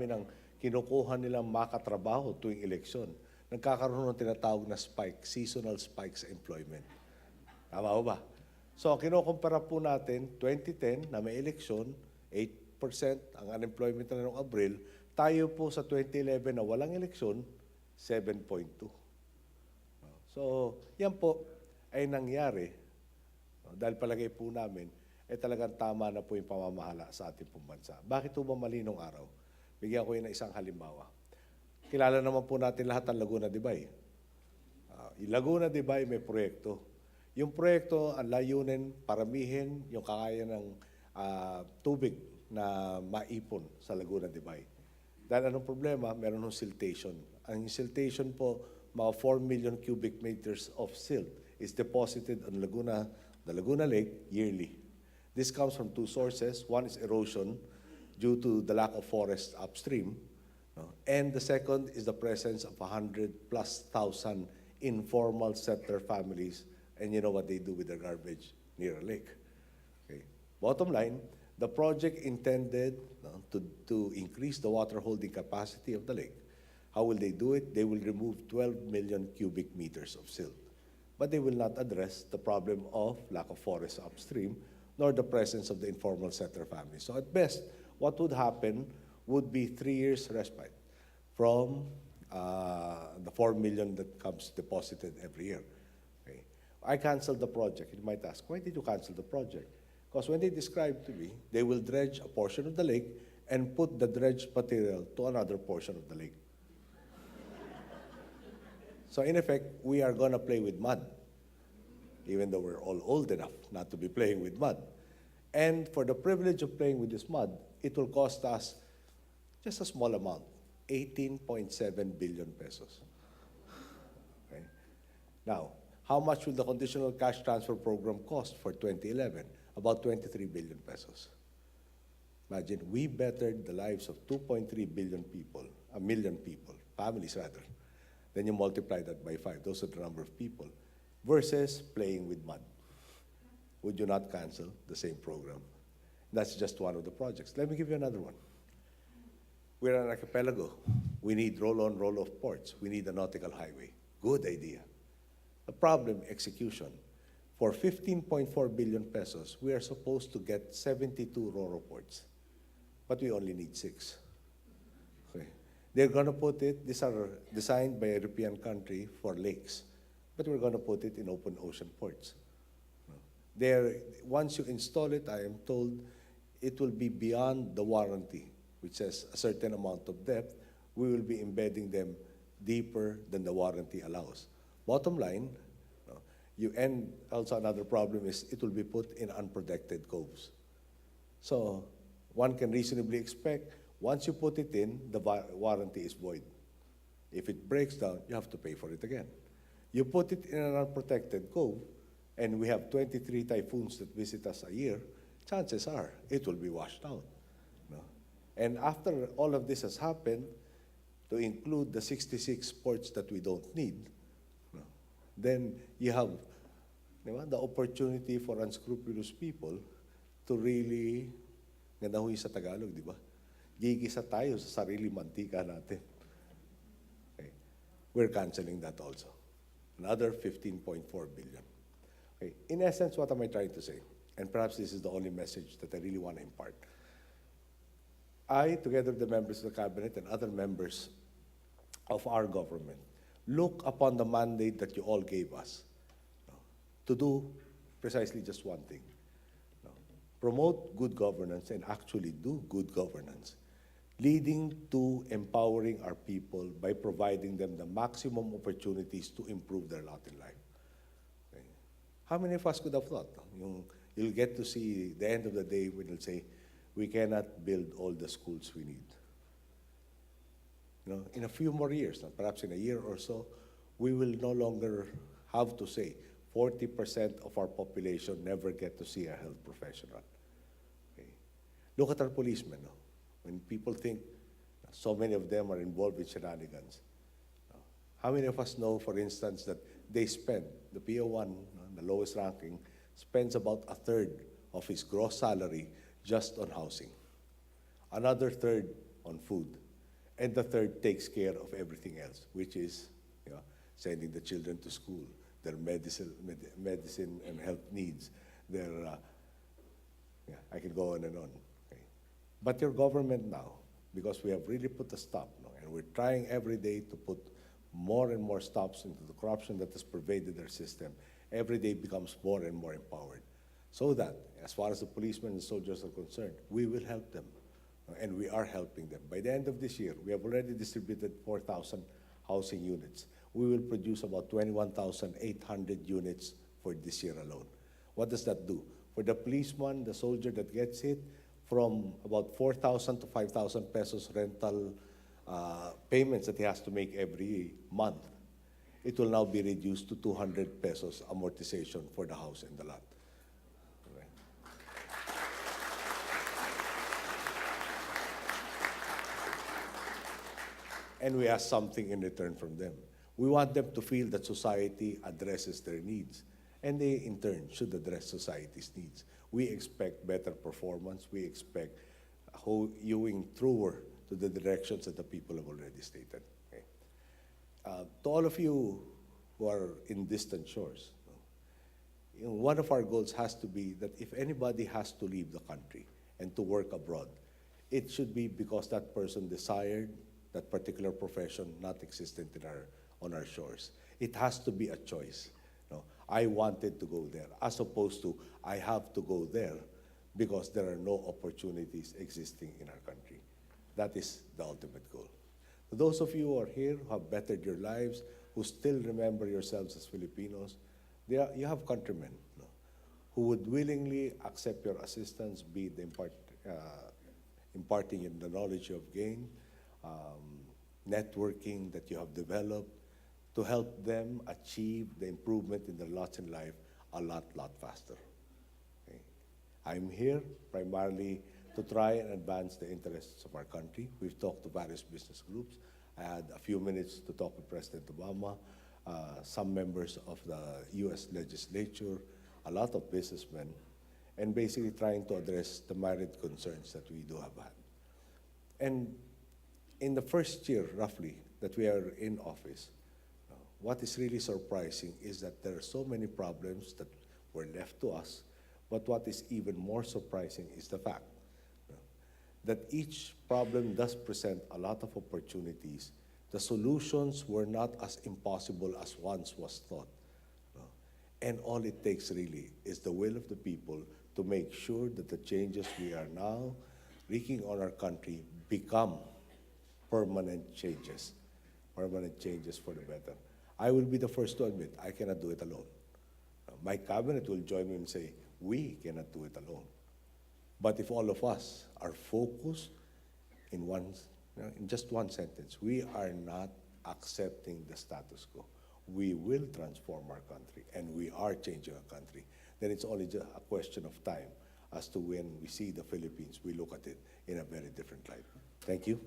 dami ng kinukuha nilang makatrabaho tuwing eleksyon, nagkakaroon ng tinatawag na spike, seasonal spike sa employment. Tama ba ba? So, kinukumpara po natin, 2010 na may eleksyon, 8% ang unemployment na noong Abril, tayo po sa 2011 na walang eleksyon, 7.2. So, yan po ay nangyari dahil palagay po namin talagang tama na po yung pamamahala sa ating pong bansa. Bakit po ba mali nung araw? Bigyan ko yun ng isang halimbawa. Kilala naman po natin lahat ang Laguna de Bay. Yung Laguna de Bay may proyekto. Yung proyekto, ang layunin, paramihin yung kakaya ng tubig na maipon sa Laguna de Bay. Dahil anong problema? Meron ng siltation. Ang siltation po, mga 4 million cubic meters of silt is deposited on the Laguna Lake yearly. This comes from two sources. One is erosion due to the lack of forest upstream. And the second is the presence of 100,000+ informal settler families. And you know what they do with their garbage near a lake. Okay. Bottom line, the project intended to increase the water holding capacity of the lake. How will they do it? They will remove 12 million cubic meters of silt. But they will not address the problem of lack of forest upstream, nor the presence of the informal settler families. So at best, what would happen would be 3 years respite from the 4 million that comes deposited every year. Okay. I canceled the project. You might ask, why did you cancel the project? Because when they described to me, they will dredge a portion of the lake and put the dredged material to another portion of the lake. So in effect, we are going to play with mud, even though we're all old enough not to be playing with mud. And for the privilege of playing with this mud, it will cost us just a small amount, 18.7 billion pesos. Okay. Now, how much will the conditional cash transfer program cost for 2011? About 23 billion pesos. Imagine, we bettered the lives of 2.3 billion people, a million people, families rather. Then you multiply that by 5. Those are the number of people. Versus playing with mud. Would you not cancel the same program? That's just one of the projects. Let me give you another one. We're an archipelago. We need roll-on, roll-off ports. We need a nautical highway. Good idea. The problem, execution. For 15.4 billion pesos, we are supposed to get 72 ro-ro ports. But we only need 6. Okay. They're going to put it, these are designed by a European country for lakes, but we're going to put it in open ocean ports. Once you install it, I am told, it will be beyond the warranty, which says a certain amount of depth. We will be embedding them deeper than the warranty allows. Bottom line, and also another problem is it will be put in unprotected coves. So one can reasonably expect, once you put it in, the warranty is void. If it breaks down, you have to pay for it again. You put it in an unprotected cove, and we have 23 typhoons that visit us a year, chances are it will be washed out. No? And after all of this has happened, to include the 66 ports that we don't need, no, then you have the opportunity for unscrupulous people to really, ganda ho yung sa Tagalog, di ba? Gigisa tayo sa sarili mantika natin. Okay. We're canceling that also. Another 15.4 billion. Okay. In essence, what am I trying to say? And perhaps this is the only message that I really want to impart. I, together with the members of the cabinet and other members of our government, look upon the mandate that you all gave us to do precisely just one thing. Promote good governance and actually do good governance, leading to empowering our people by providing them the maximum opportunities to improve their lot in life. Okay. How many of us could have thought? You'll get to see the end of the day when you'll say, we cannot build all the schools we need. In a few more years, perhaps in a year or so, we will no longer have to say 40% of our population never get to see a health professional. Okay. Look at our policemen. No? When people think so many of them are involved with shenanigans, how many of us know, for instance, that they spend, the PO1, the lowest ranking, spends about a third of his gross salary just on housing, another third on food, And the third takes care of everything else, which is, sending the children to school, their medicine and health needs, their, I can go on and on. Okay. But your government now, because we have really put a stop, and we're trying every day to put more and more stops into the corruption that has pervaded our system, every day becomes more and more empowered. So that, as far as the policemen and soldiers are concerned, we will help them, and we are helping them. By the end of this year, we have already distributed 4,000 housing units. We will produce about 21,800 units for this year alone. What does that do? For the policeman, the soldier that gets hit, from about 4,000 to 5,000 pesos rental payments that he has to make every month, it will now be reduced to 200 pesos amortization for the house and the lot. Okay. And we ask something in return from them. We want them to feel that society addresses their needs, and they, in turn, should address society's needs. We expect better performance. We expect hewing truer to the directions that the people have already stated. Okay. To all of you who are in distant shores, one of our goals has to be that if anybody has to leave the country and to work abroad, it should be because that person desired that particular profession not existent on our shores. It has to be a choice. I wanted to go there, as opposed to I have to go there because there are no opportunities existing in our country. That is the ultimate goal. To those of you who are here, who have bettered your lives, who still remember yourselves as Filipinos, you have countrymen who would willingly accept your assistance, be it imparting in the knowledge you have gained, networking that you have developed, to help them achieve the improvement in their lots in life a lot faster. Okay. I'm here primarily to try and advance the interests of our country. We've talked to various business groups. I had a few minutes to talk with President Obama, some members of the US legislature, a lot of businessmen, and basically trying to address the myriad concerns that we do have had. And in the first year, roughly, that we are in office, what is really surprising is that there are so many problems that were left to us, but what is even more surprising is the fact that each problem does present a lot of opportunities. The solutions were not as impossible as once was thought. And all it takes really is the will of the people to make sure that the changes we are now wreaking on our country become permanent changes for the better. I will be the first to admit I cannot do it alone. My cabinet will join me and say, we cannot do it alone. But if all of us are focused in just one sentence, we are not accepting the status quo. We will transform our country, and we are changing our country. Then it's only just a question of time as to when we see the Philippines, we look at it in a very different light. Thank you.